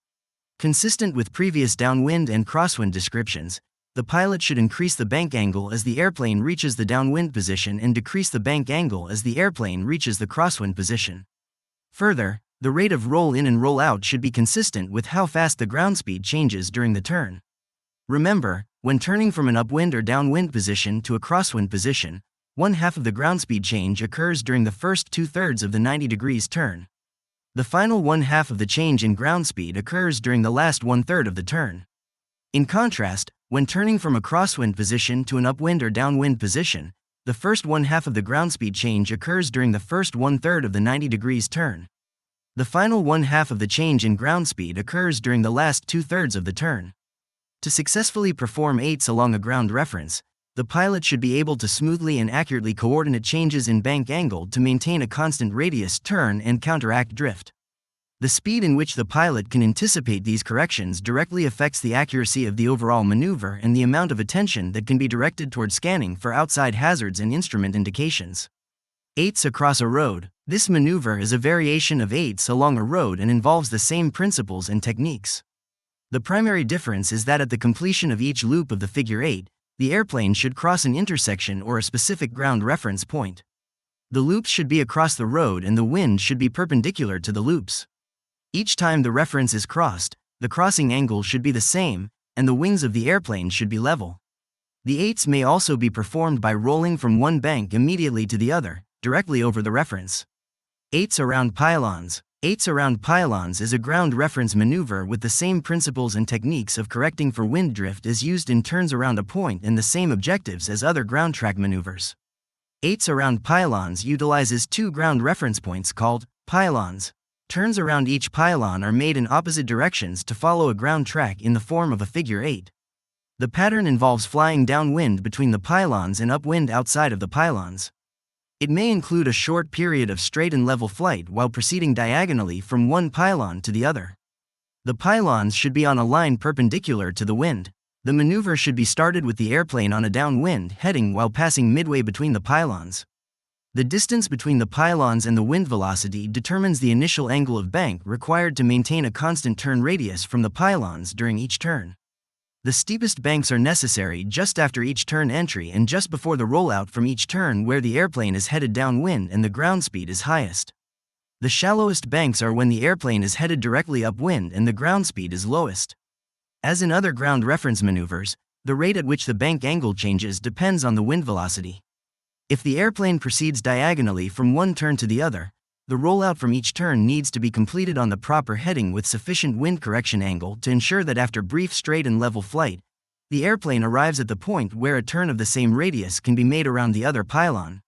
Consistent with previous downwind and crosswind descriptions, the pilot should increase the bank angle as the airplane reaches the downwind position and decrease the bank angle as the airplane reaches the crosswind position. Further, the rate of roll in and roll out should be consistent with how fast the ground speed changes during the turn. Remember, when turning from an upwind or downwind position to a crosswind position, 1/2 of the ground speed change occurs during the first 2/3 of the 90 degrees turn. The final 1/2 of the change in ground speed occurs during the last 1/3 of the turn. In contrast, when turning from a crosswind position to an upwind or downwind position, the first 1/2 of the ground speed change occurs during the first 1/3 of the 90 degrees turn. The final 1/2 of the change in ground speed occurs during the last 2/3 of the turn. To successfully perform eights along a ground reference, the pilot should be able to smoothly and accurately coordinate changes in bank angle to maintain a constant radius turn and counteract drift. The speed in which the pilot can anticipate these corrections directly affects the accuracy of the overall maneuver and the amount of attention that can be directed toward scanning for outside hazards and instrument indications. Eights across a road. This maneuver is a variation of eights along a road and involves the same principles and techniques. The primary difference is that at the completion of each loop of the figure 8, the airplane should cross an intersection or a specific ground reference point. The loops should be across the road and the wind should be perpendicular to the loops. Each time the reference is crossed, the crossing angle should be the same, and the wings of the airplane should be level. The eights may also be performed by rolling from one bank immediately to the other, directly over the reference. Eights around pylons. Eights around pylons is a ground reference maneuver with the same principles and techniques of correcting for wind drift as used in turns around a point and the same objectives as other ground track maneuvers. Eights around pylons utilizes two ground reference points called pylons. Turns around each pylon are made in opposite directions to follow a ground track in the form of a figure 8. The pattern involves flying downwind between the pylons and upwind outside of the pylons. It may include a short period of straight and level flight while proceeding diagonally from one pylon to the other. The pylons should be on a line perpendicular to the wind. The maneuver should be started with the airplane on a downwind heading while passing midway between the pylons. The distance between the pylons and the wind velocity determines the initial angle of bank required to maintain a constant turn radius from the pylons during each turn. The steepest banks are necessary just after each turn entry and just before the rollout from each turn where the airplane is headed downwind and the ground speed is highest. The shallowest banks are when the airplane is headed directly upwind and the ground speed is lowest. As in other ground reference maneuvers, the rate at which the bank angle changes depends on the wind velocity. If the airplane proceeds diagonally from one turn to the other, the rollout from each turn needs to be completed on the proper heading with sufficient wind correction angle to ensure that after brief straight and level flight, the airplane arrives at the point where a turn of the same radius can be made around the other pylon.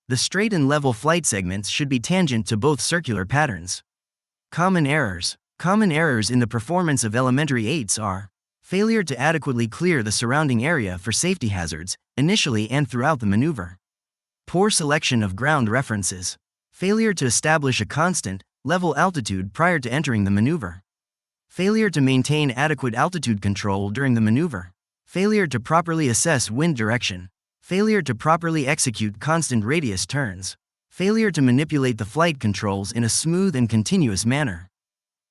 The straight and level flight segments should be tangent to both circular patterns. Common errors. Common errors in the performance of elementary 8s are failure to adequately clear the surrounding area for safety hazards, initially and throughout the maneuver. Poor selection of ground references. Failure to establish a constant, level altitude prior to entering the maneuver. Failure to maintain adequate altitude control during the maneuver. Failure to properly assess wind direction. Failure to properly execute constant radius turns. Failure to manipulate the flight controls in a smooth and continuous manner.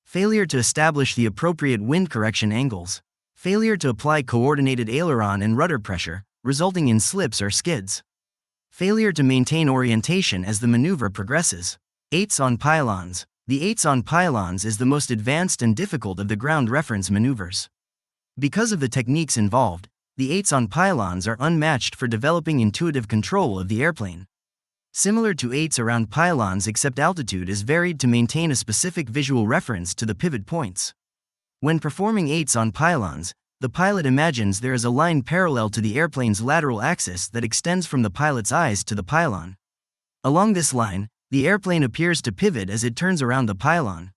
Failure to establish the appropriate wind correction angles. Failure to apply coordinated aileron and rudder pressure, resulting in slips or skids. Failure to maintain orientation as the maneuver progresses. 8s on pylons. The 8s on pylons is the most advanced and difficult of the ground reference maneuvers. Because of the techniques involved, the 8s on pylons are unmatched for developing intuitive control of the airplane. Similar to 8s around pylons, except altitude is varied to maintain a specific visual reference to the pivot points. When performing 8s on pylons, the pilot imagines there is a line parallel to the airplane's lateral axis that extends from the pilot's eyes to the pylon. Along this line, the airplane appears to pivot as it turns around the pylon.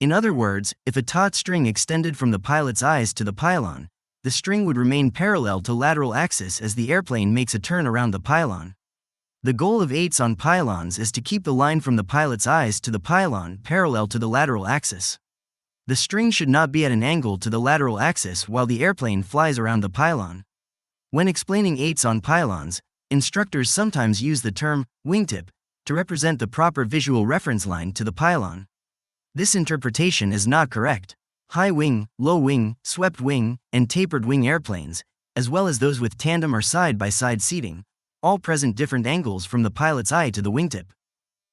In other words, if a taut string extended from the pilot's eyes to the pylon, the string would remain parallel to lateral axis as the airplane makes a turn around the pylon. The goal of 8s on pylons is to keep the line from the pilot's eyes to the pylon parallel to the lateral axis. The string should not be at an angle to the lateral axis while the airplane flies around the pylon. When explaining 8s on pylons, instructors sometimes use the term wingtip to represent the proper visual reference line to the pylon. This interpretation is not correct. High wing, low wing, swept wing, and tapered wing airplanes, as well as those with tandem or side-by-side seating, all present different angles from the pilot's eye to the wingtip.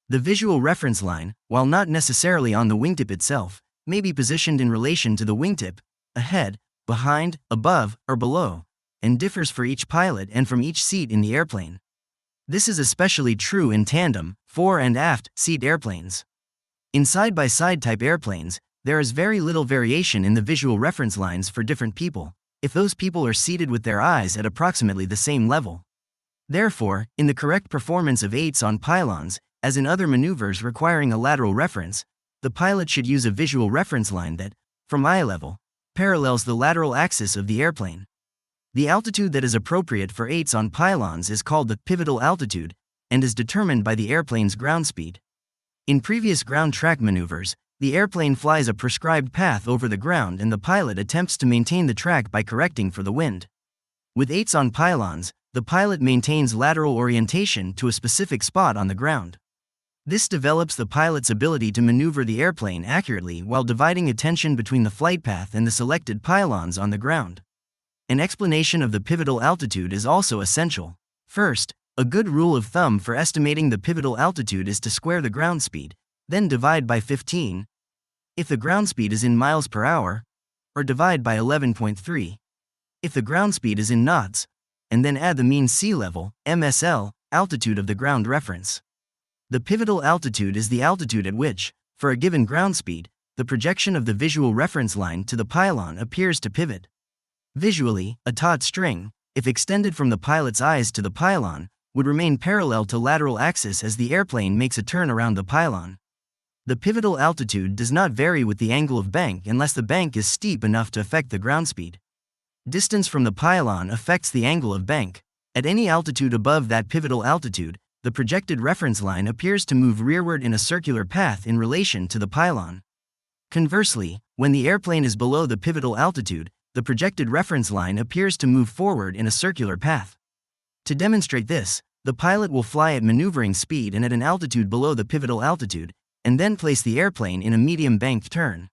The visual reference line, while not necessarily on the wingtip itself, may be positioned in relation to the wingtip, ahead, behind, above, or below, and differs for each pilot and from each seat in the airplane. This is especially true in tandem, fore and aft, seat airplanes. In side-by-side type airplanes, there is very little variation in the visual reference lines for different people, if those people are seated with their eyes at approximately the same level. Therefore, in the correct performance of 8s on pylons, as in other maneuvers requiring a lateral reference, the pilot should use a visual reference line that, from eye level, parallels the lateral axis of the airplane. The altitude that is appropriate for 8s on pylons is called the pivotal altitude and is determined by the airplane's ground speed. In previous ground track maneuvers, the airplane flies a prescribed path over the ground and the pilot attempts to maintain the track by correcting for the wind. With 8s on pylons, the pilot maintains lateral orientation to a specific spot on the ground. This develops the pilot's ability to maneuver the airplane accurately while dividing attention between the flight path and the selected pylons on the ground. An explanation of the pivotal altitude is also essential. First, a good rule of thumb for estimating the pivotal altitude is to square the ground speed, then divide by 15, if the ground speed is in miles per hour, or divide by 11.3, if the ground speed is in knots, and then add the mean sea level, MSL, altitude of the ground reference. The pivotal altitude is the altitude at which, for a given ground speed, the projection of the visual reference line to the pylon appears to pivot. Visually, a taut string, if extended from the pilot's eyes to the pylon, would remain parallel to lateral axis as the airplane makes a turn around the pylon. The pivotal altitude does not vary with the angle of bank unless the bank is steep enough to affect the ground speed. Distance from the pylon affects the angle of bank. At any altitude above that pivotal altitude, the projected reference line appears to move rearward in a circular path in relation to the pylon. Conversely, when the airplane is below the pivotal altitude, the projected reference line appears to move forward in a circular path. To demonstrate this, the pilot will fly at maneuvering speed and at an altitude below the pivotal altitude, and then place the airplane in a medium banked turn.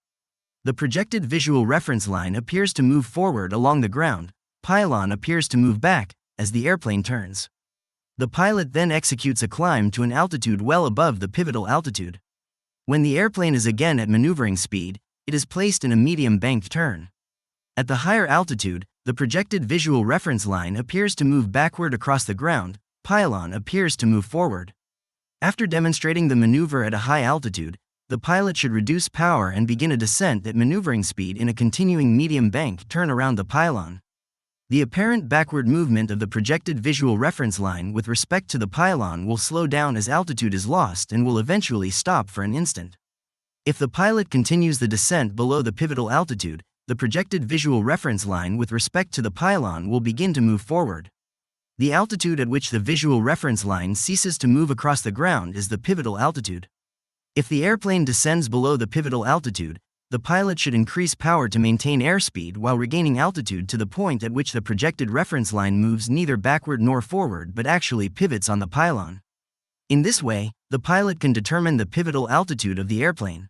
The projected visual reference line appears to move forward along the ground, pylon appears to move back, as the airplane turns. The pilot then executes a climb to an altitude well above the pivotal altitude. When the airplane is again at maneuvering speed, it is placed in a medium banked turn. At the higher altitude, the projected visual reference line appears to move backward across the ground, pylon appears to move forward. After demonstrating the maneuver at a high altitude, the pilot should reduce power and begin a descent at maneuvering speed in a continuing medium bank turn around the pylon. The apparent backward movement of the projected visual reference line with respect to the pylon will slow down as altitude is lost and will eventually stop for an instant. If the pilot continues the descent below the pivotal altitude, the projected visual reference line with respect to the pylon will begin to move forward. The altitude at which the visual reference line ceases to move across the ground is the pivotal altitude. If the airplane descends below the pivotal altitude, the pilot should increase power to maintain airspeed while regaining altitude to the point at which the projected reference line moves neither backward nor forward but actually pivots on the pylon. In this way, the pilot can determine the pivotal altitude of the airplane.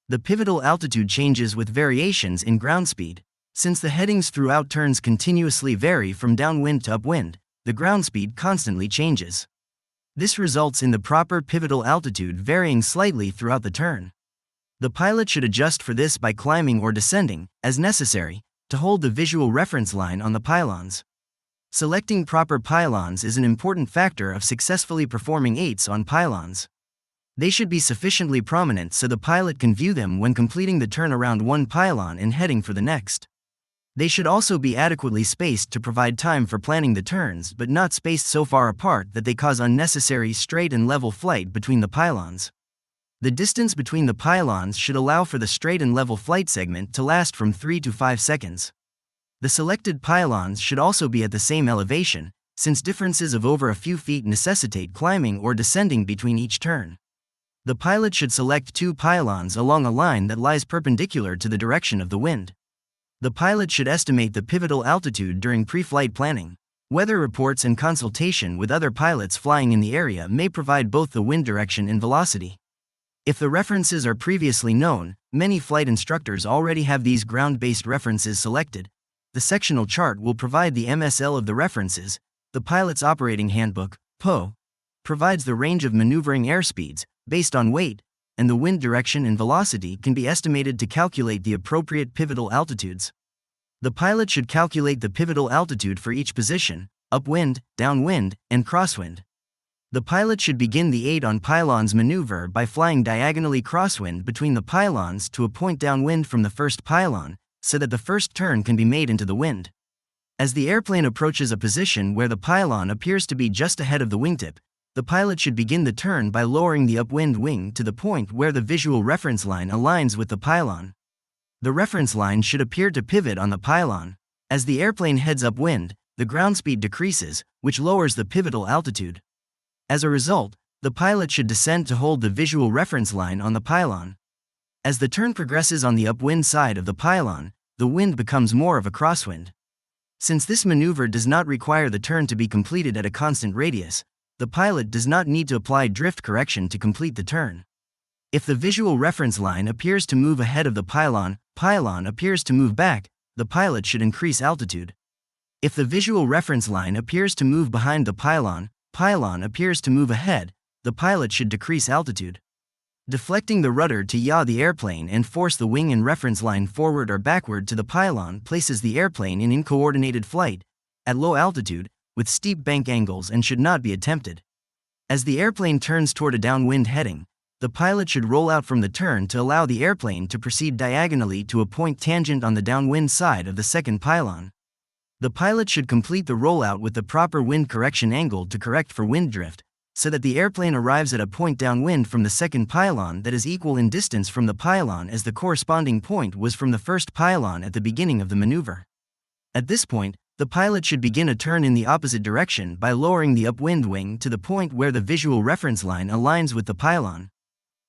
The pivotal altitude changes with variations in ground speed. Since the headings throughout turns continuously vary from downwind to upwind, the ground speed constantly changes. This results in the proper pivotal altitude varying slightly throughout the turn. The pilot should adjust for this by climbing or descending, as necessary, to hold the visual reference line on the pylons. Selecting proper pylons is an important factor of successfully performing ATES on pylons. They should be sufficiently prominent so the pilot can view them when completing the turn around one pylon and heading for the next. They should also be adequately spaced to provide time for planning the turns but not spaced so far apart that they cause unnecessary straight and level flight between the pylons. The distance between the pylons should allow for the straight and level flight segment to last from 3 to 5 seconds. The selected pylons should also be at the same elevation, since differences of over a few feet necessitate climbing or descending between each turn. The pilot should select 2 pylons along a line that lies perpendicular to the direction of the wind. The pilot should estimate the pivotal altitude during pre-flight planning. Weather reports and consultation with other pilots flying in the area may provide both the wind direction and velocity. If the references are previously known, many flight instructors already have these ground-based references selected. The sectional chart will provide the MSL of the references. The Pilot's Operating Handbook, PO, provides the range of maneuvering airspeeds, based on weight, and the wind direction and velocity can be estimated to calculate the appropriate pivotal altitudes. The pilot should calculate the pivotal altitude for each position, upwind, downwind, and crosswind. The pilot should begin the 8 on pylons maneuver by flying diagonally crosswind between the pylons to a point downwind from the first pylon, so that the first turn can be made into the wind. As the airplane approaches a position where the pylon appears to be just ahead of the wingtip, the pilot should begin the turn by lowering the upwind wing to the point where the visual reference line aligns with the pylon. The reference line should appear to pivot on the pylon. As the airplane heads upwind, the ground speed decreases, which lowers the pivotal altitude. As a result, the pilot should descend to hold the visual reference line on the pylon. As the turn progresses on the upwind side of the pylon, the wind becomes more of a crosswind. Since this maneuver does not require the turn to be completed at a constant radius, the pilot does not need to apply drift correction to complete the turn. If the visual reference line appears to move ahead of the pylon appears to move back, the pilot should increase altitude. If the visual reference line appears to move behind the pylon appears to move ahead, the pilot should decrease altitude. Deflecting the rudder to yaw the airplane and force the wing and reference line forward or backward to the pylon places the airplane in uncoordinated flight, at low altitude, with steep bank angles and should not be attempted. As the airplane turns toward a downwind heading, the pilot should roll out from the turn to allow the airplane to proceed diagonally to a point tangent on the downwind side of the second pylon. The pilot should complete the rollout with the proper wind correction angle to correct for wind drift, so that the airplane arrives at a point downwind from the second pylon that is equal in distance from the pylon as the corresponding point was from the first pylon at the beginning of the maneuver. At this point, the pilot should begin a turn in the opposite direction by lowering the upwind wing to the point where the visual reference line aligns with the pylon.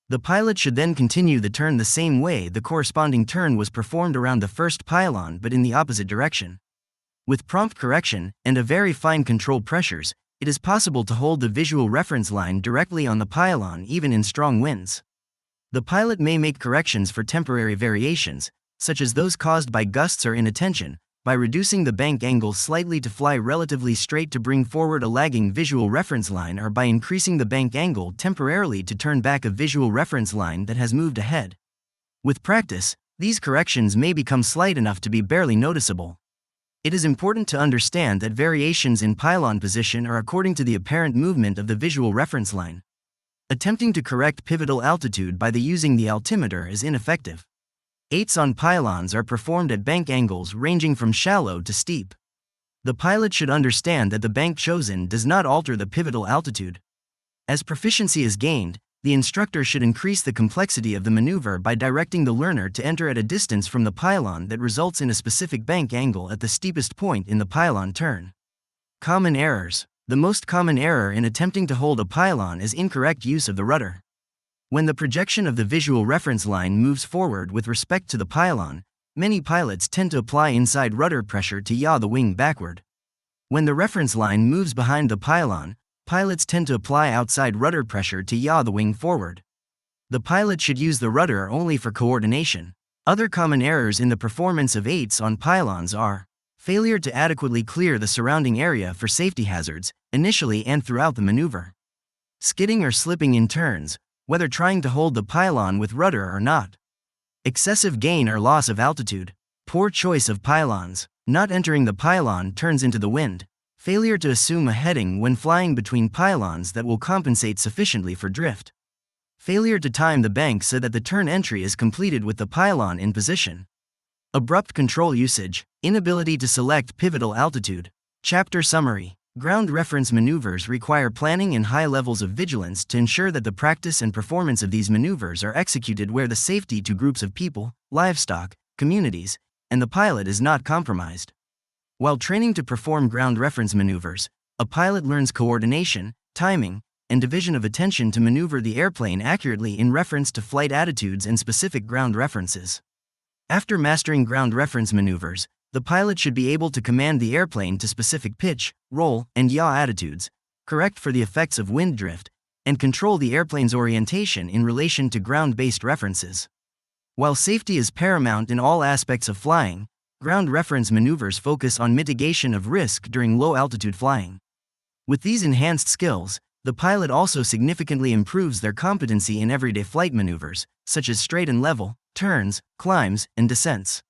The pilot should then continue the turn the same way the corresponding turn was performed around the first pylon but in the opposite direction. With prompt correction and a very fine control pressures, it is possible to hold the visual reference line directly on the pylon even in strong winds. The pilot may make corrections for temporary variations, such as those caused by gusts or inattention, by reducing the bank angle slightly to fly relatively straight to bring forward a lagging visual reference line or by increasing the bank angle temporarily to turn back a visual reference line that has moved ahead. With practice, these corrections may become slight enough to be barely noticeable. It is important to understand that variations in pylon position are according to the apparent movement of the visual reference line. Attempting to correct pivotal altitude by using the altimeter is ineffective. ATES on pylons are performed at bank angles ranging from shallow to steep. The pilot should understand that the bank chosen does not alter the pivotal altitude. As proficiency is gained, the instructor should increase the complexity of the maneuver by directing the learner to enter at a distance from the pylon that results in a specific bank angle at the steepest point in the pylon turn. Common errors. The most common error in attempting to hold a pylon is incorrect use of the rudder. When the projection of the visual reference line moves forward with respect to the pylon, many pilots tend to apply inside rudder pressure to yaw the wing backward. When the reference line moves behind the pylon, pilots tend to apply outside rudder pressure to yaw the wing forward. The pilot should use the rudder only for coordination. Other common errors in the performance of ATs on pylons are failure to adequately clear the surrounding area for safety hazards, initially and throughout the maneuver. Skidding or slipping in turns, whether trying to hold the pylon with rudder or not. Excessive gain or loss of altitude. Poor choice of pylons. Not entering the pylon turns into the wind. Failure to assume a heading when flying between pylons that will compensate sufficiently for drift. Failure to time the bank so that the turn entry is completed with the pylon in position. Abrupt control usage. Inability to select pivotal altitude. Chapter summary. Ground reference maneuvers require planning and high levels of vigilance to ensure that the practice and performance of these maneuvers are executed where the safety to groups of people, livestock, communities, and the pilot is not compromised. While training to perform ground reference maneuvers, a pilot learns coordination, timing, and division of attention to maneuver the airplane accurately in reference to flight attitudes and specific ground references. After mastering ground reference maneuvers, the pilot should be able to command the airplane to specific pitch, roll, and yaw attitudes, correct for the effects of wind drift, and control the airplane's orientation in relation to ground-based references. While safety is paramount in all aspects of flying, ground reference maneuvers focus on mitigation of risk during low-altitude flying. With these enhanced skills, the pilot also significantly improves their competency in everyday flight maneuvers, such as straight and level, turns, climbs, and descents.